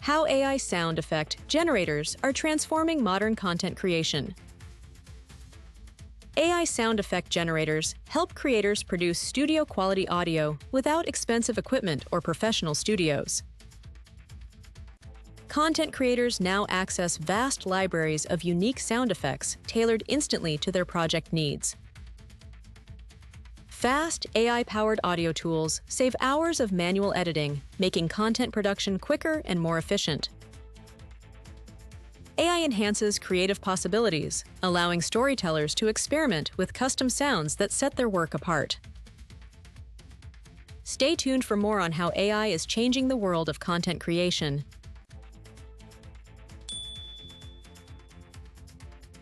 How AI sound effect generators are transforming modern content creation. AI sound effect generators help creators produce studio-quality audio without expensive equipment or professional studios. Content creators now access vast libraries of unique sound effects tailored instantly to their project needs. Fast, AI-powered audio tools save hours of manual editing, making content production quicker and more efficient. AI enhances creative possibilities, allowing storytellers to experiment with custom sounds that set their work apart. Stay tuned for more on how AI is changing the world of content creation.